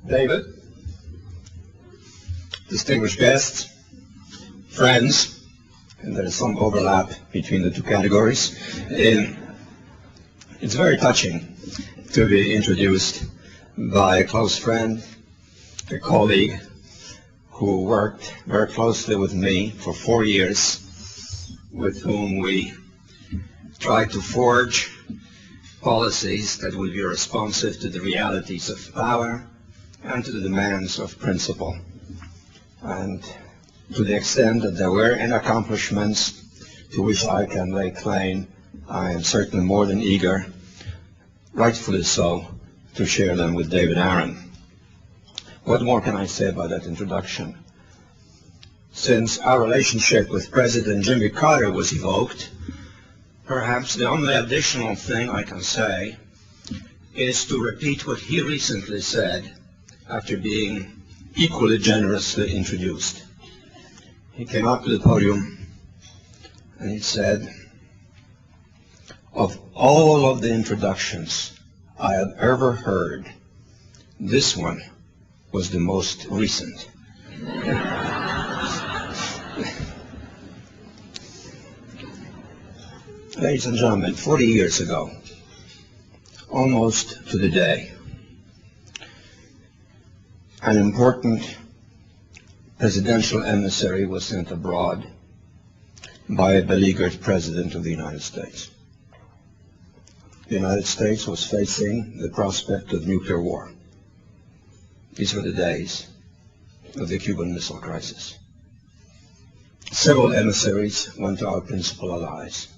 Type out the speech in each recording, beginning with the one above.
David, distinguished guests, friends, and there is some overlap between the two categories. It's very touching to be introduced by a close friend, a colleague who worked very closely with me for 4 years, with whom we tried to forge policies that would be responsive to the realities of power and to the demands of principle. And to the extent that there were any accomplishments to which I can lay claim, I am certainly more than eager, rightfully so, to share them with David Aaron. What more can I say about that introduction? Since our relationship with President Jimmy Carter was evoked, perhaps the only additional thing I can say is to repeat what he recently said after being equally generously introduced. He came up to the podium and he said, "Of all of the introductions I have ever heard, this one was the most recent." Ladies and gentlemen, 40 years ago, almost to the day, an important presidential emissary was sent abroad by a beleaguered president of the United States. The United States was facing the prospect of nuclear war. These were the days of the Cuban Missile Crisis. Several emissaries went to our principal allies.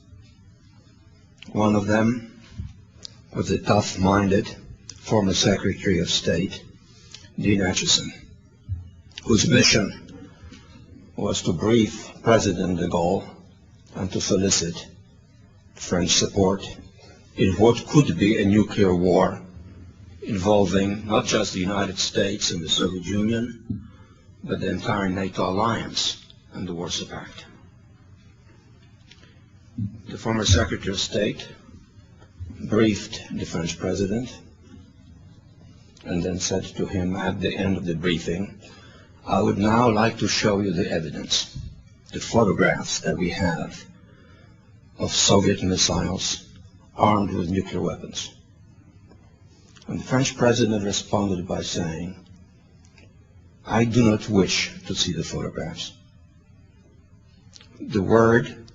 One of them was the tough-minded former Secretary of State, Dean Acheson, whose mission was to brief President de Gaulle and to solicit French support in what could be a nuclear war involving not just the United States and the Soviet Union, but the entire NATO alliance and the Warsaw Pact. The former Secretary of State briefed the French President and then said to him at the end of the briefing, "I would now like to show you the evidence, the photographs that we have of Soviet missiles armed with nuclear weapons." And the French President responded by saying, "I do not wish to see the photographs. The word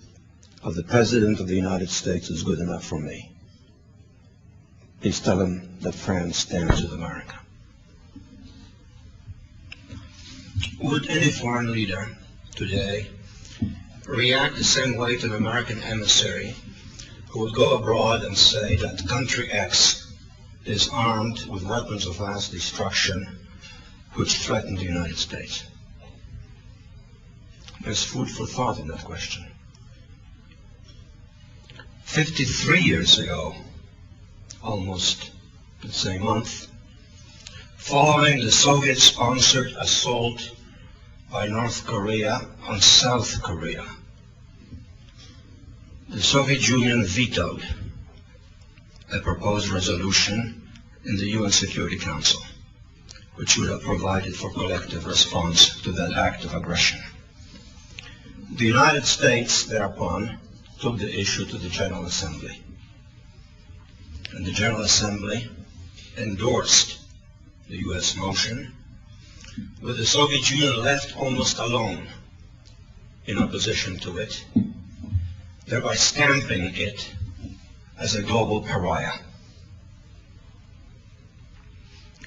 of the President of the United States is good enough for me. Please tell him that France stands with America." Would any foreign leader today react the same way to an American emissary who would go abroad and say that country X is armed with weapons of mass destruction which threaten the United States? There's food for thought in that question. 53 years ago, almost the same month, following the Soviet-sponsored assault by North Korea on South Korea, the Soviet Union vetoed a proposed resolution in the UN Security Council, which would have provided for collective response to that act of aggression. The United States, thereupon, took the issue to the General Assembly. And the General Assembly endorsed the U.S. motion, with the Soviet Union left almost alone in opposition to it, thereby stamping it as a global pariah.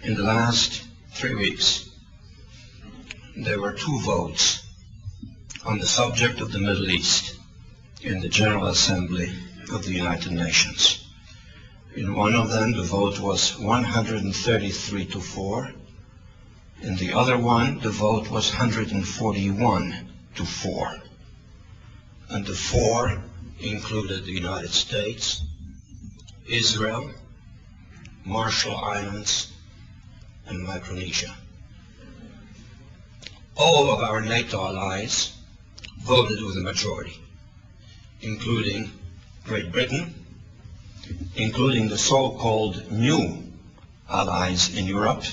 In the last 3 weeks, there were 2 votes on the subject of the Middle East in the General Assembly of the United Nations. In one of them, the vote was 133 to 4. In the other one, the vote was 141 to 4. And the 4 included the United States, Israel, Marshall Islands, and Micronesia. All of our NATO allies voted with a majority, including Great Britain, including the so-called new allies in Europe,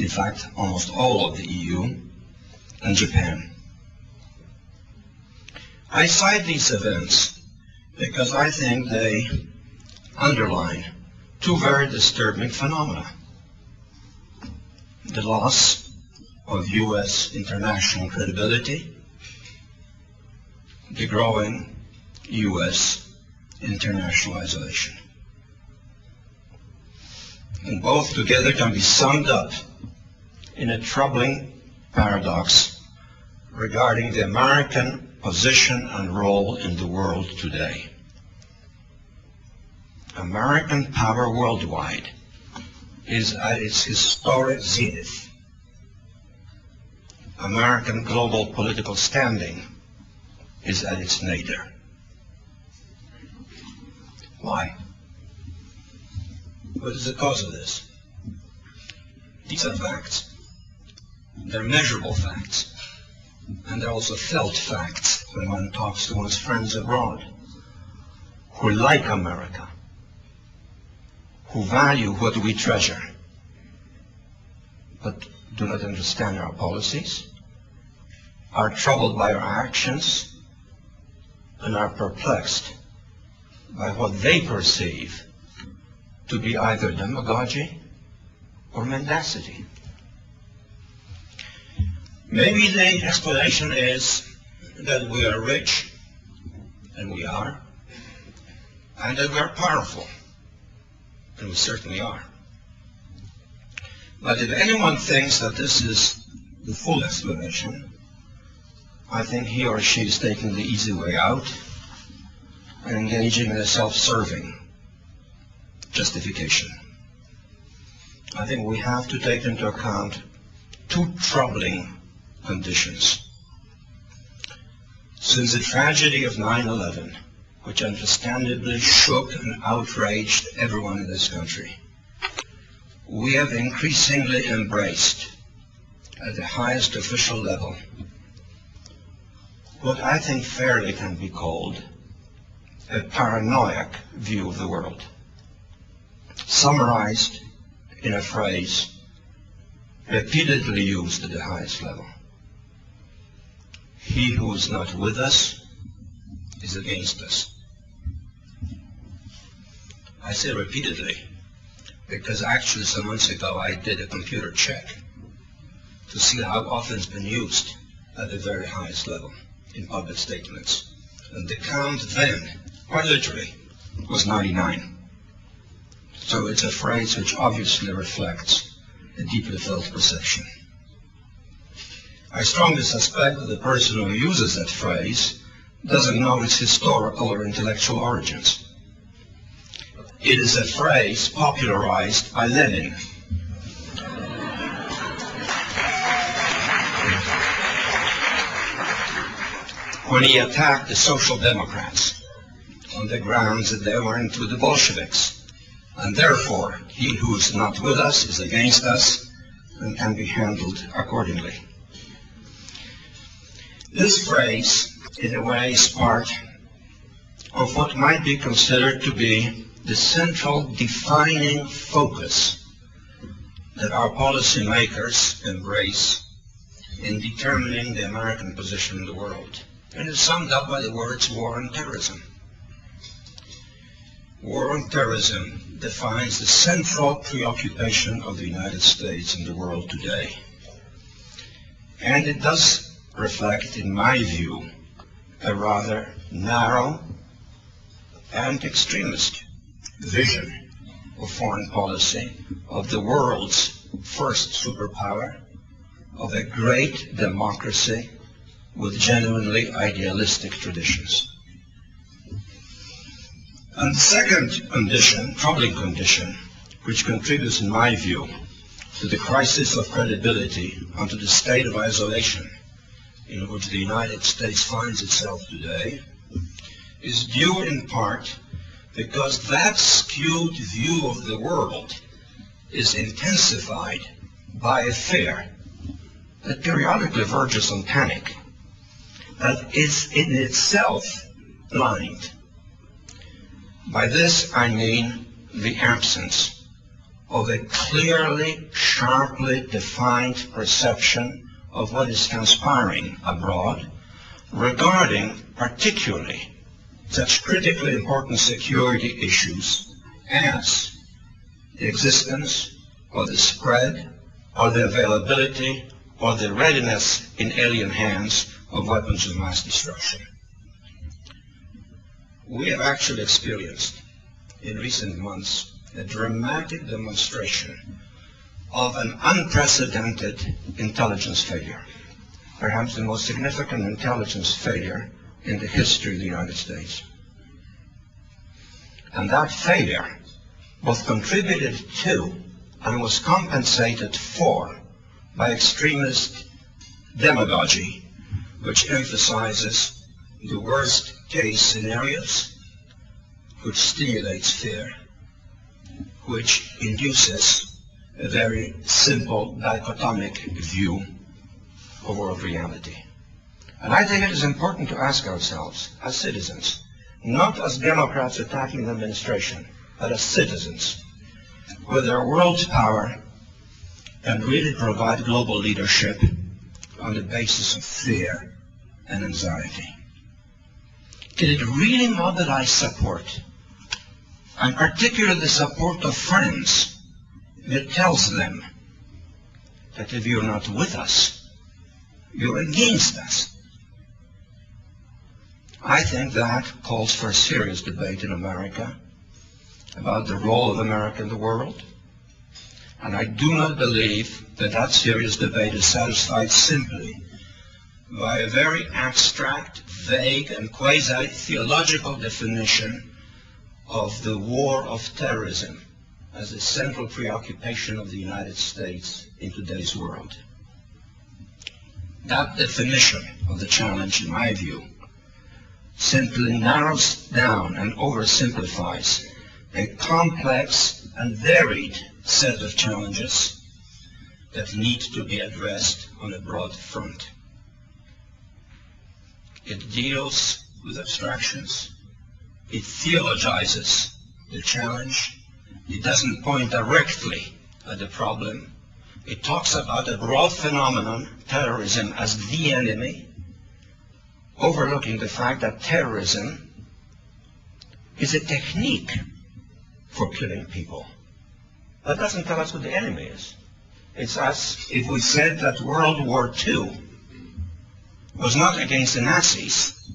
in fact, almost all of the EU, and Japan. I cite these events because I think they underline two very disturbing phenomena: the loss of U.S. international credibility, the growing U.S. international isolation. And both together can be summed up in a troubling paradox regarding the American position and role in the world today. American power worldwide is at its historic zenith. American global political standing is at its nadir. Why? What is the cause of this? These are facts. They're measurable facts. And they're also felt facts when one talks to one's friends abroad who like America, who value what we treasure, but do not understand our policies, are troubled by our actions, and are perplexed by what they perceive to be either demagogy or mendacity. Maybe the explanation is that we are rich, and we are, and that we are powerful, and we certainly are. But if anyone thinks that this is the full explanation, I think he or she is taking the easy way out and engaging in a self-serving justification. I think we have to take into account two troubling conditions. Since the tragedy of 9/11, which understandably shook and outraged everyone in this country, we have increasingly embraced at the highest official level what I think fairly can be called a paranoid view of the world, summarized in a phrase repeatedly used at the highest level: he who is not with us is against us. I say repeatedly because actually some months ago I did a computer check to see how often it's been used at the very highest level in public statements. And the count then, quite literally, was 99. So it's a phrase which obviously reflects a deeply felt perception. I strongly suspect that the person who uses that phrase doesn't know its historical or intellectual origins. It is a phrase popularized by Lenin. When he attacked the Social Democrats on the grounds that they were into the Bolsheviks, and therefore he who is not with us is against us and can be handled accordingly. This phrase, in a way, is part of what might be considered to be the central defining focus that our policymakers embrace in determining the American position in the world. And it's summed up by the words war on terrorism. War on terrorism defines the central preoccupation of the United States in the world today. And it does reflect, in my view, a rather narrow and extremist vision of foreign policy of the world's first superpower, of a great democracy with genuinely idealistic traditions. And the second condition, troubling condition, which contributes, in my view, to the crisis of credibility and to the state of isolation in which the United States finds itself today, is due in part because that skewed view of the world is intensified by a fear that periodically verges on panic, that is in itself blind. By this I mean the absence of a clearly, sharply defined perception of what is transpiring abroad regarding particularly such critically important security issues as the existence or the spread or the availability or the readiness in alien hands of weapons of mass destruction. We have actually experienced in recent months a dramatic demonstration of an unprecedented intelligence failure, perhaps the most significant intelligence failure in the history of the United States. And that failure both contributed to and was compensated for by extremist demagogy, which emphasizes the worst case scenarios, which stimulates fear, which induces a very simple dichotomic view of world reality. And I think it is important to ask ourselves as citizens, not as Democrats attacking the administration, but as citizens, whether world power can really provide global leadership on the basis of fear and anxiety. Can it really mobilize support, and particularly the support of friends that tells them that if you're not with us, you're against us? I think that calls for a serious debate in America about the role of America in the world. And I do not believe that that serious debate is satisfied simply by a very abstract, vague, and quasi-theological definition of the war of terrorism as the central preoccupation of the United States in today's world. That definition of the challenge, in my view, simply narrows down and oversimplifies a complex and varied set of challenges that need to be addressed on a broad front. It deals with abstractions. It theologizes the challenge. It doesn't point directly at the problem. It talks about a broad phenomenon, terrorism, as the enemy, overlooking the fact that terrorism is a technique for killing people. That doesn't tell us what the enemy is. It's as if we said that World War II was not against the Nazis,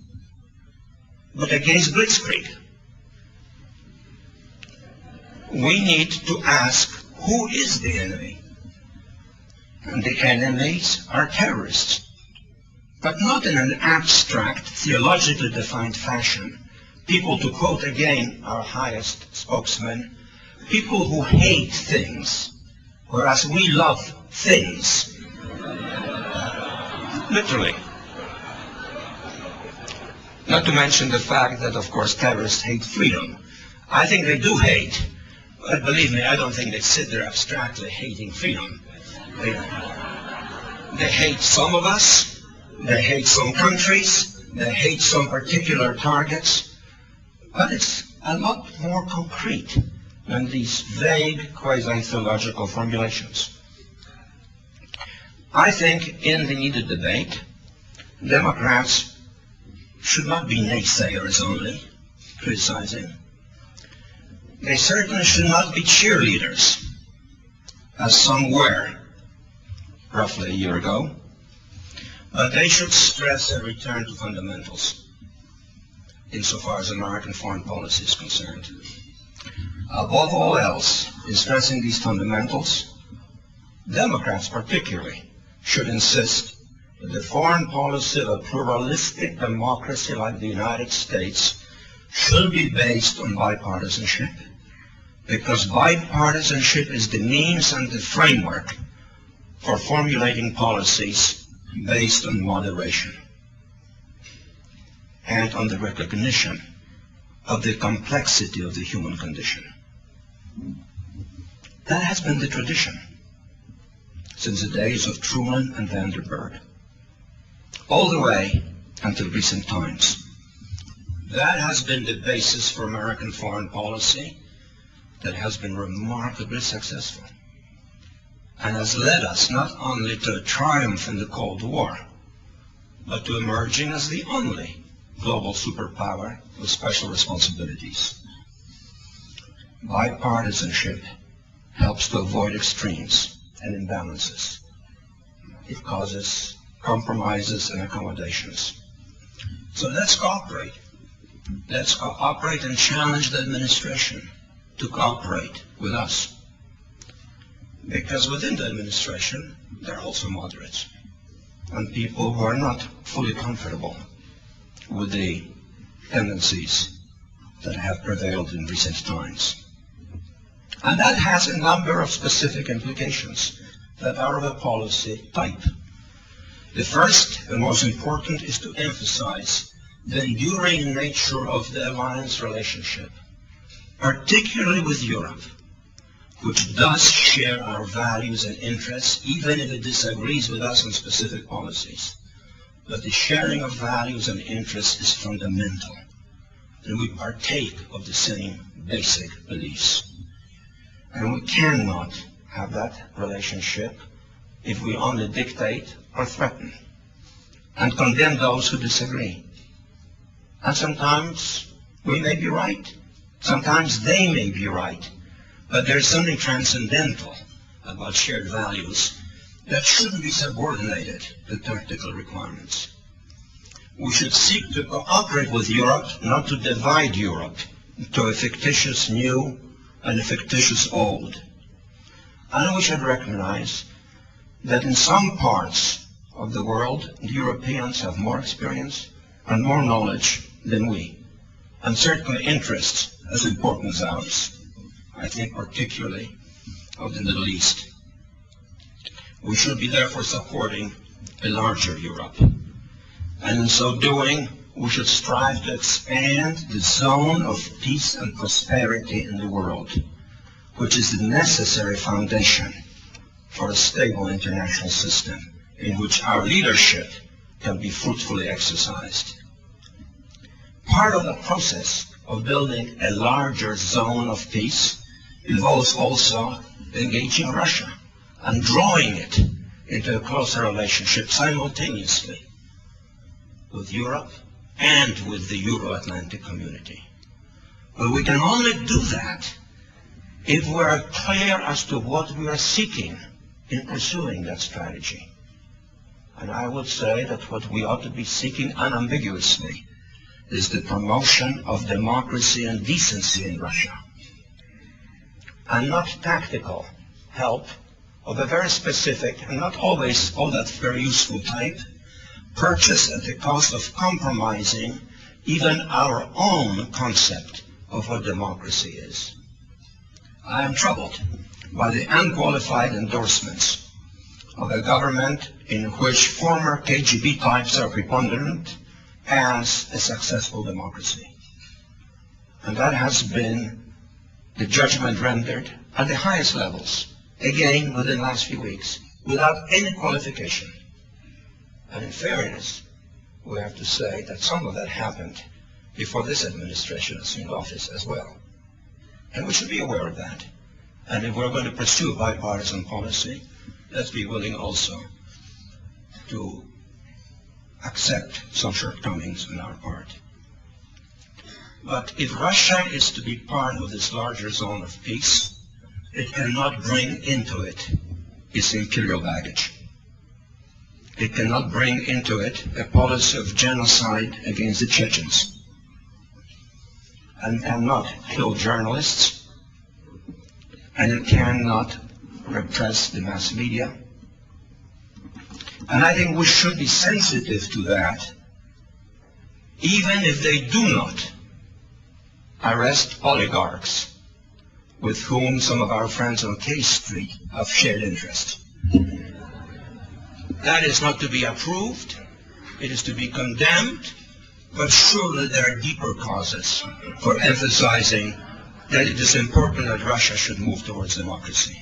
but against Blitzkrieg. We need to ask, who is the enemy? And the enemies are terrorists, but not in an abstract, theologically defined fashion. People, to quote again our highest spokesman, people who hate things, whereas we love things. Literally. Not to mention the fact that, of course, terrorists hate freedom. I think they do hate, but believe me, I don't think they sit there abstractly hating freedom. They hate some of us, they hate some countries, they hate some particular targets, but it's a lot more concrete than these vague, quasi-theological formulations. I think in the needed debate, Democrats should not be naysayers only, criticizing. They certainly should not be cheerleaders, as some were roughly a year ago, but they should stress a return to fundamentals insofar as American foreign policy is concerned. Above all else, in stressing these fundamentals, Democrats particularly should insist that the foreign policy of a pluralistic democracy like the United States should be based on bipartisanship, because bipartisanship is the means and the framework for formulating policies based on moderation and on the recognition of the complexity of the human condition. That has been the tradition since the days of Truman and Vandenberg, all the way until recent times. That has been the basis for American foreign policy that has been remarkably successful and has led us not only to a triumph in the Cold War, but to emerging as the only global superpower with special responsibilities. Bipartisanship helps to avoid extremes and imbalances. It causes compromises and accommodations. So let's cooperate. Let's cooperate and challenge the administration to cooperate with us. Because within the administration, there are also moderates and people who are not fully comfortable with the tendencies that have prevailed in recent times. And that has a number of specific implications that are of a policy type. The first and most important is to emphasize the enduring nature of the alliance relationship, particularly with Europe, which does share our values and interests, even if it disagrees with us on specific policies. But the sharing of values and interests is fundamental, and we partake of the same basic beliefs. And we cannot have that relationship if we only dictate or threaten and condemn those who disagree. And sometimes we may be right, sometimes they may be right, but there's something transcendental about shared values that shouldn't be subordinated to tactical requirements. We should seek to cooperate with Europe, not to divide Europe into a fictitious new and a fictitious old. And we should recognize that in some parts of the world, the Europeans have more experience and more knowledge than we, and certainly interests as important as ours. I think particularly of the Middle East. We should be therefore supporting a larger Europe. And in so doing, we should strive to expand the zone of peace and prosperity in the world, which is the necessary foundation for a stable international system in which our leadership can be fruitfully exercised. Part of the process of building a larger zone of peace involves also engaging Russia and drawing it into a closer relationship simultaneously with Europe and with the Euro-Atlantic community. But we can only do that if we are clear as to what we are seeking in pursuing that strategy. And I would say that what we ought to be seeking unambiguously is the promotion of democracy and decency in Russia, and not tactical help of a very specific and not always all that very useful type, purchased at the cost of compromising even our own concept of what democracy is. I am troubled by the unqualified endorsements of a government in which former KGB types are preponderant as a successful democracy. And that has been the judgment rendered at the highest levels, again within the last few weeks, without any qualification. And in fairness, we have to say that some of that happened before this administration assumed office as well. And we should be aware of that. And if we're going to pursue a bipartisan policy, let's be willing also to accept some shortcomings on our part. But if Russia is to be part of this larger zone of peace, it cannot bring into it its imperial baggage. It cannot bring into it a policy of genocide against the Chechens, and cannot kill journalists, and it cannot repress the mass media. And I think we should be sensitive to that, even if they do not arrest oligarchs with whom some of our friends on K Street have shared interest. That is not to be approved, it is to be condemned, but surely there are deeper causes for emphasizing that it is important that Russia should move towards democracy.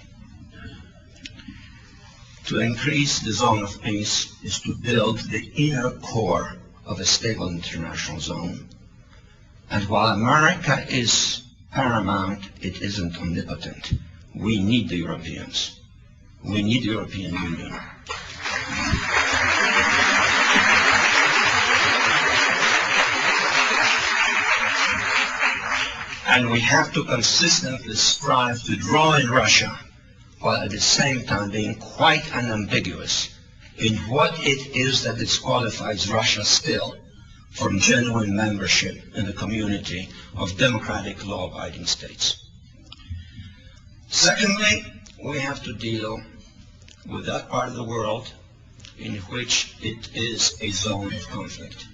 To increase the zone of peace is to build the inner core of a stable international zone. And while America is paramount, it isn't omnipotent. We need the Europeans. We need the European Union. And we have to consistently strive to draw in Russia, while at the same time being quite unambiguous in what it is that disqualifies Russia still from genuine membership in the community of democratic law-abiding states. Secondly, we have to deal with that part of the world in which it is a zone of conflict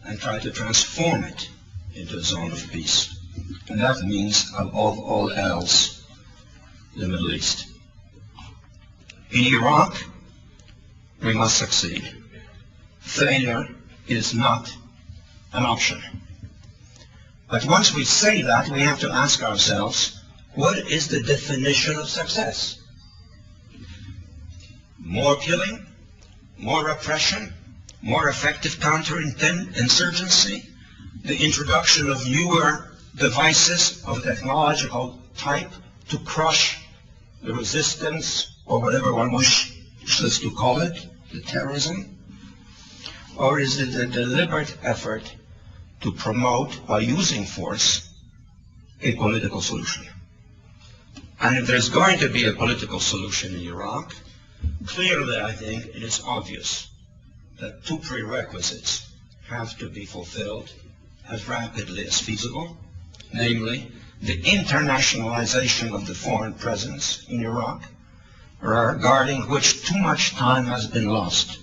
and try to transform it into a zone of peace. And that means, above all else, the Middle East. In Iraq, we must succeed. Failure is not an option. But once we say that, we have to ask ourselves, what is the definition of success? More killing, more repression, more effective counterinsurgency, the introduction of newer devices of technological type to crush the resistance, or whatever one wishes to call it, the terrorism? Or is it a deliberate effort to promote, by using force, a political solution? And if there's going to be a political solution in Iraq, clearly I think it is obvious that two prerequisites have to be fulfilled as rapidly as feasible, namely the internationalization of the foreign presence in Iraq, regarding which too much time has been lost,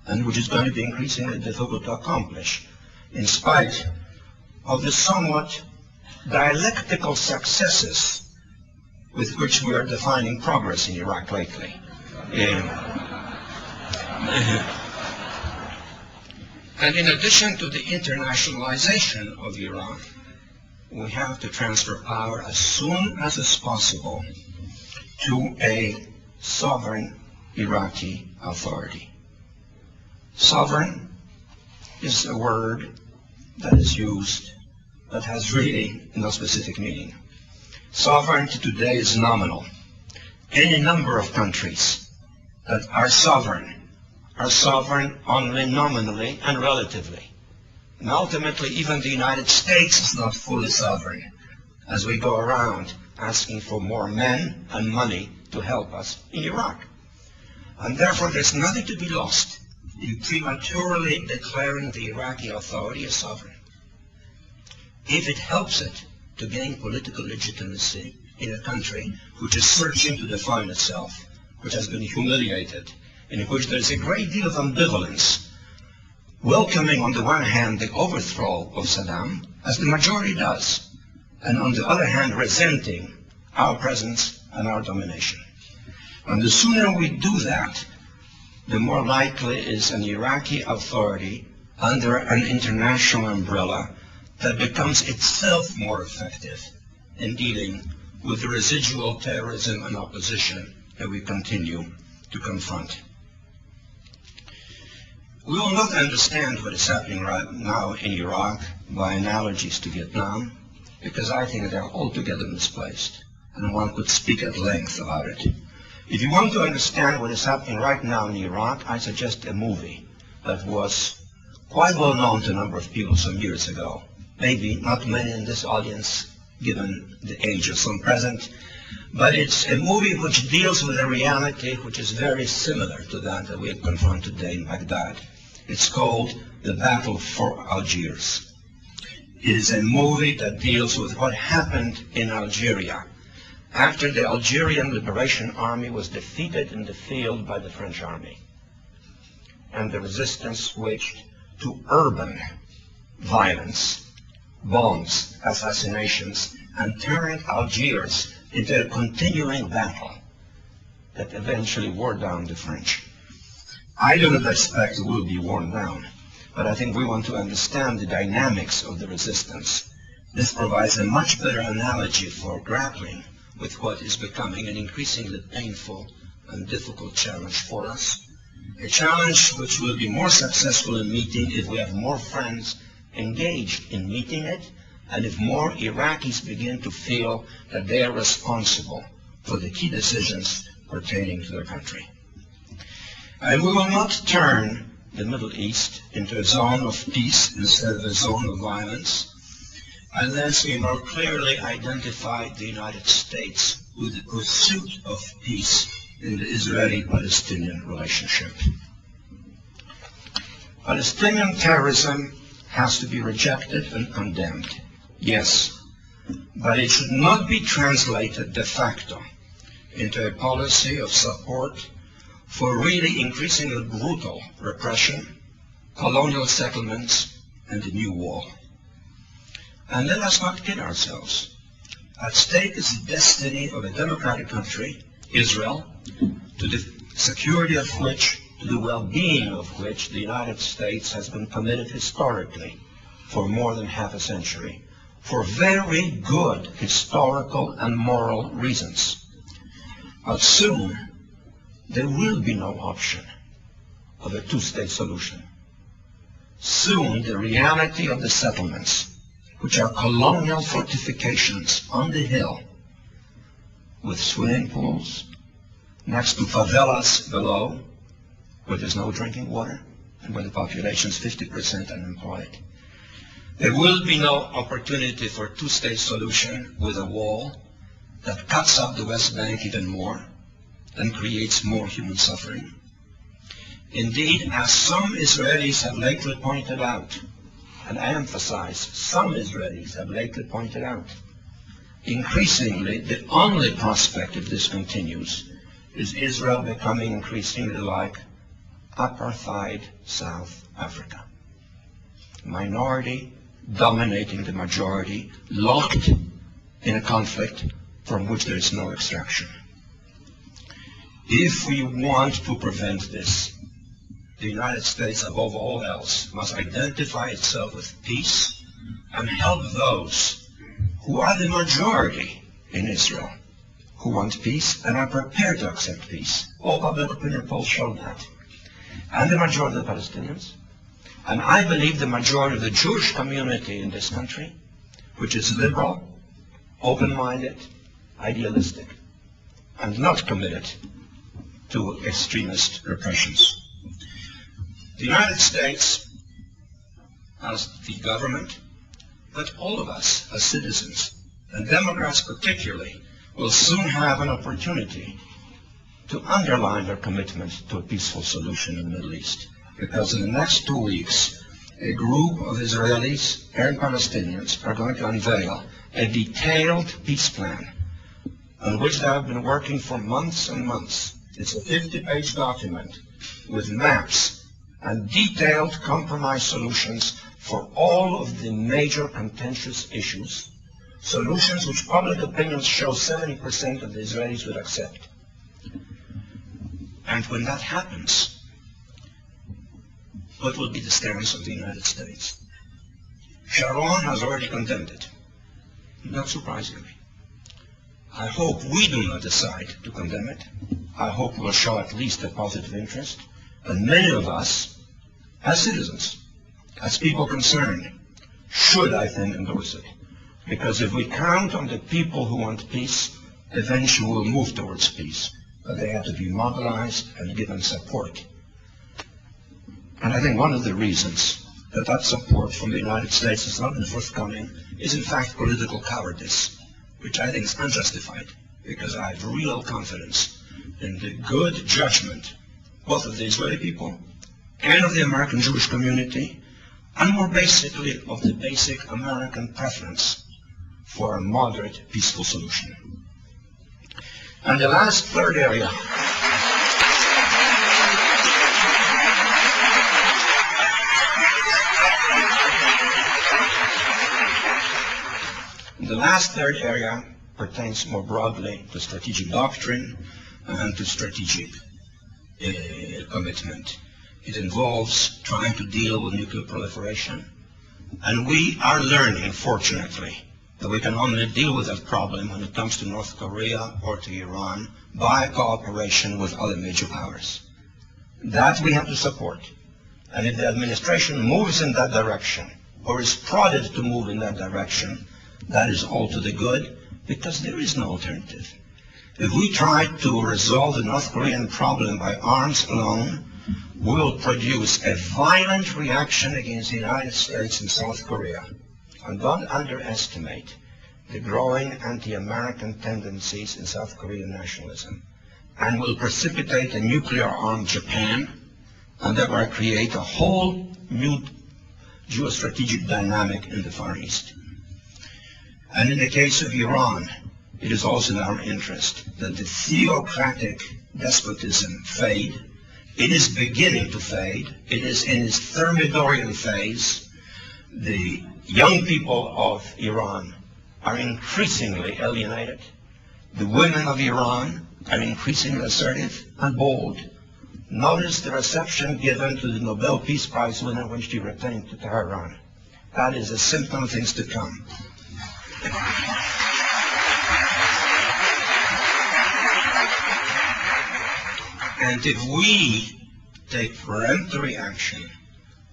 and which is going to be increasingly difficult to accomplish, in spite of the somewhat dialectical successes with which we are defining progress in Iraq lately. And in addition to the internationalization of Iraq, we have to transfer power as soon as is possible to a sovereign Iraqi authority. Sovereign is a word that is used that has really no specific meaning. Sovereignty today is nominal. Any number of countries that are sovereign only nominally and relatively. And ultimately, even the United States is not fully sovereign, as we go around asking for more men and money to help us in Iraq. And therefore, there's nothing to be lost in prematurely declaring the Iraqi authority as sovereign, if it helps it to gain political legitimacy in a country which is searching to define itself, which has been humiliated, in which there's a great deal of ambivalence, welcoming on the one hand the overthrow of Saddam, as the majority does, and on the other hand resenting our presence and our domination. And the sooner we do that, the more likely is an Iraqi authority under an international umbrella that becomes itself more effective in dealing with the residual terrorism and opposition that we continue to confront. We will not understand what is happening right now in Iraq by analogies to Vietnam, because I think they are altogether misplaced, and one could speak at length about it. If you want to understand what is happening right now in Iraq, I suggest a movie that was quite well known to a number of people some years ago. Maybe not many in this audience, given the age of some present, but it's a movie which deals with a reality which is very similar to that we confront today in Baghdad. It's called The Battle for Algiers. It is a movie that deals with what happened in Algeria after the Algerian Liberation Army was defeated in the field by the French army, and the resistance switched to urban violence, bombs, assassinations, and turned Algiers into a continuing battle that eventually wore down the French. I do not expect it will be worn down, but I think we want to understand the dynamics of the resistance. This provides a much better analogy for grappling with what is becoming an increasingly painful and difficult challenge for us. A challenge which will be more successful in meeting if we have more friends engaged in meeting it and if more Iraqis begin to feel that they are responsible for the key decisions pertaining to their country. And we will not turn the Middle East into a zone of peace instead of a zone of violence unless we more clearly identify the United States with the pursuit of peace in the Israeli-Palestinian relationship. Palestinian terrorism has to be rejected and condemned, yes, but it should not be translated de facto into a policy of support for really increasingly brutal repression, colonial settlements, and the new wall. And let us not kid ourselves. At stake is the destiny of a democratic country, Israel, to the security of which, to the well-being of which the United States has been committed historically for more than half a century, for very good historical and moral reasons. But soon, there will be no option of a two-state solution. Soon, the reality of the settlements, which are colonial fortifications on the hill, with swimming pools, next to favelas below, where there's no drinking water, and where the population is 50% unemployed. There will be no opportunity for a two-state solution with a wall that cuts up the West Bank even more and creates more human suffering. Indeed, as some Israelis have lately pointed out, and I emphasize, some Israelis have lately pointed out, increasingly the only prospect if this continues is Israel becoming increasingly like apartheid South Africa. Minority dominating the majority, locked in a conflict from which there is no extraction. If we want to prevent this, the United States, above all else, must identify itself with peace and help those who are the majority in Israel, who want peace and are prepared to accept peace. All public opinion polls show that. And the majority of the Palestinians. And I believe the majority of the Jewish community in this country, which is liberal, open-minded, idealistic, and not committed to extremist repressions. The United States, as the government, but all of us as citizens, and Democrats particularly, will soon have an opportunity to underline their commitment to a peaceful solution in the Middle East. Because in the next 2 weeks, a group of Israelis and Palestinians are going to unveil a detailed peace plan on which they have been working for months and months. It's a 50-page document with maps and detailed compromise solutions for all of the major contentious issues, solutions which public opinion shows 70% of the Israelis would accept. And when that happens, what will be the stance of the United States? Sharon has already condemned it, not surprisingly. I hope we do not decide to condemn it. I hope we'll show at least a positive interest. And many of us, as citizens, as people concerned, should, I think, endorse it. Because if we count on the people who want peace, eventually we'll move towards peace. But they have to be mobilized and given support. And I think one of the reasons that that support from the United States has not been forthcoming is in fact political cowardice, which I think is unjustified, because I have real confidence in the good judgment both of the Israeli people and of the American Jewish community, and more basically of the basic American preference for a moderate, peaceful solution. And the last third area pertains more broadly to strategic doctrine and to strategic commitment. It involves trying to deal with nuclear proliferation. And we are learning, fortunately, that we can only deal with that problem when it comes to North Korea or to Iran by cooperation with other major powers. That we have to support. And if the administration moves in that direction, or is prodded to move in that direction, that is all to the good, because there is no alternative. If we try to resolve the North Korean problem by arms alone, we will produce a violent reaction against the United States and South Korea. And don't underestimate the growing anti-American tendencies in South Korean nationalism, and will precipitate a nuclear-armed Japan, and thereby create a whole new geostrategic dynamic in the Far East. And in the case of Iran, it is also in our interest that the theocratic despotism fade. It is beginning to fade. It is in its thermidorian phase. The young people of Iran are increasingly alienated. The women of Iran are increasingly assertive and bold. Notice the reception given to the Nobel Peace Prize winner when she returned to Tehran. That is a symptom of things to come. And if we take peremptory action,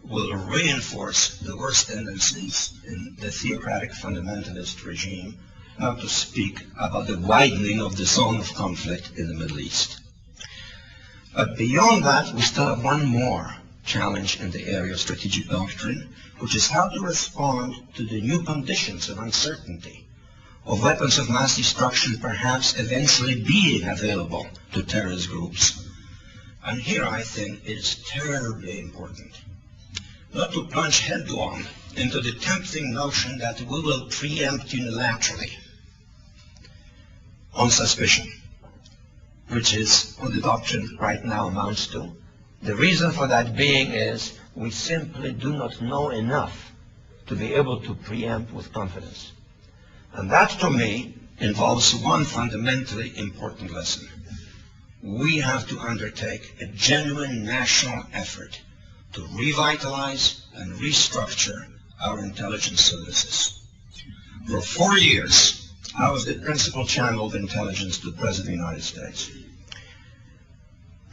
will reinforce the worst tendencies in the theocratic fundamentalist regime, not to speak about the widening of the zone of conflict in the Middle East. But beyond that, we still have one more challenge in the area of strategic doctrine, which is how to respond to the new conditions of uncertainty, of weapons of mass destruction perhaps eventually being available to terrorist groups. And here I think it is terribly important not to plunge headlong into the tempting notion that we will preempt unilaterally on suspicion, which is what the doctrine right now amounts to. The reason for that being is we simply do not know enough to be able to preempt with confidence. And that, to me, involves one fundamentally important lesson. We have to undertake a genuine national effort to revitalize and restructure our intelligence services. For 4 years, I was the principal channel of intelligence to the President of the United States.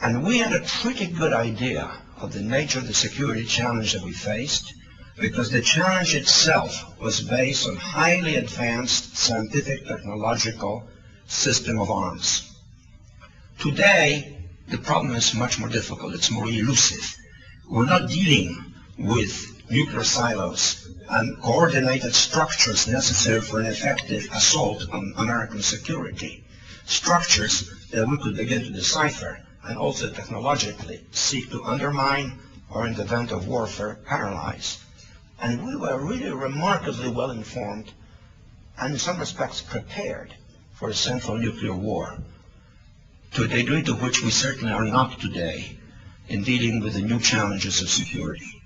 And we had a pretty good idea of the nature of the security challenge that we faced, because the challenge itself was based on highly advanced scientific technological system of arms. Today, the problem is much more difficult. It's more elusive. We're not dealing with nuclear silos and coordinated structures necessary for an effective assault on American security. Structures that we could begin to decipher and also technologically seek to undermine or, in the event of warfare, paralyze. And we were really remarkably well informed and in some respects prepared for a central nuclear war, to a degree to which we certainly are not today in dealing with the new challenges of security.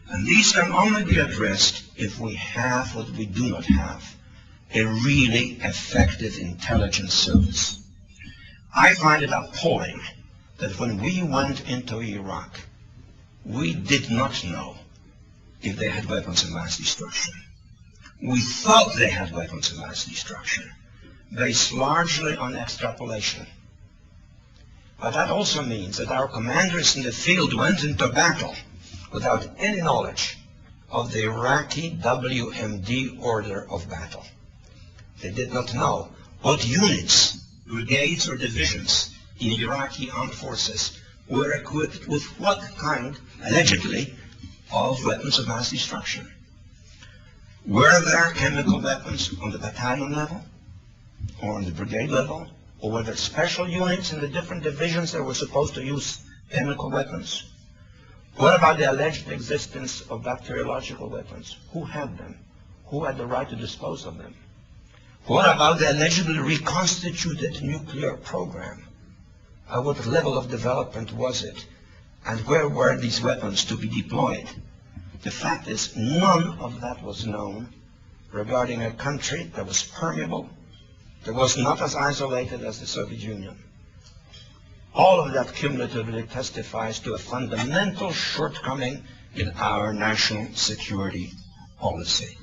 And these can only be addressed if we have what we do not have, a really effective intelligence service. I find it appalling that when we went into Iraq, we did not know if they had weapons of mass destruction. We thought they had weapons of mass destruction, based largely on extrapolation. But that also means that our commanders in the field went into battle without any knowledge of the Iraqi WMD order of battle. They did not know what units, brigades or divisions in Iraqi armed forces were equipped with what kind, allegedly, of weapons of mass destruction. Were there chemical weapons on the battalion level or on the brigade level? Or were there special units in the different divisions that were supposed to use chemical weapons? What about the alleged existence of bacteriological weapons? Who had them? Who had the right to dispose of them? What about the allegedly reconstituted nuclear program? At what level of development was it? And where were these weapons to be deployed? The fact is, none of that was known regarding a country that was permeable, that was not as isolated as the Soviet Union. All of that cumulatively testifies to a fundamental shortcoming in our national security policy.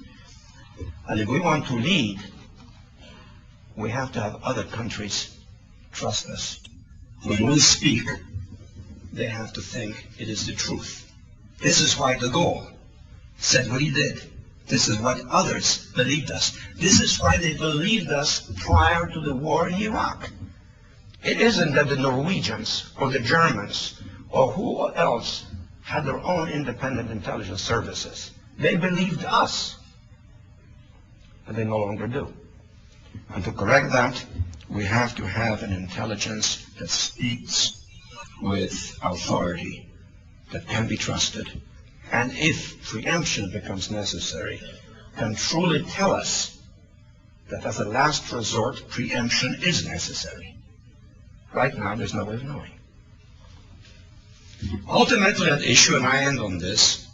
And if we want to lead, we have to have other countries trust us. When we speak, they have to think it is the truth. This is why de Gaulle said what he did. This is what others believed us. This is why they believed us prior to the war in Iraq. It isn't that the Norwegians or the Germans or who else had their own independent intelligence services. They believed us, and they no longer do. And to correct that, we have to have an intelligence that speaks with authority, that can be trusted, and if preemption becomes necessary, can truly tell us that as a last resort, preemption is necessary. Right now, there's no way of knowing. Ultimately, at issue, and I end on this,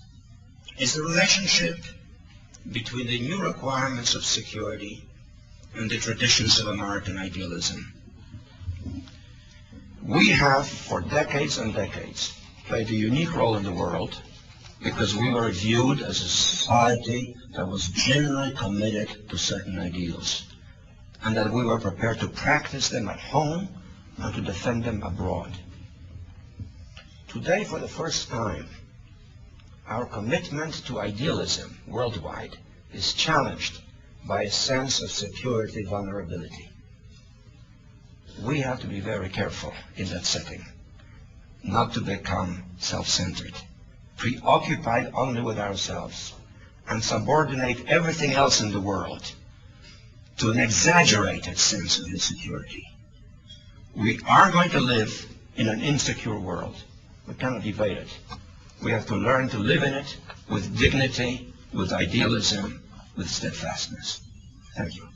is the relationship between the new requirements of security and the traditions of American idealism. We have, for decades and decades, played a unique role in the world because we were viewed as a society that was genuinely committed to certain ideals, and that we were prepared to practice them at home and to defend them abroad. Today, for the first time, our commitment to idealism worldwide is challenged by a sense of security vulnerability. We have to be very careful in that setting, not to become self-centered, preoccupied only with ourselves, and subordinate everything else in the world to an exaggerated sense of insecurity. We are going to live in an insecure world. We cannot evade it. We have to learn to live in it with dignity, with idealism, with steadfastness. Thank you.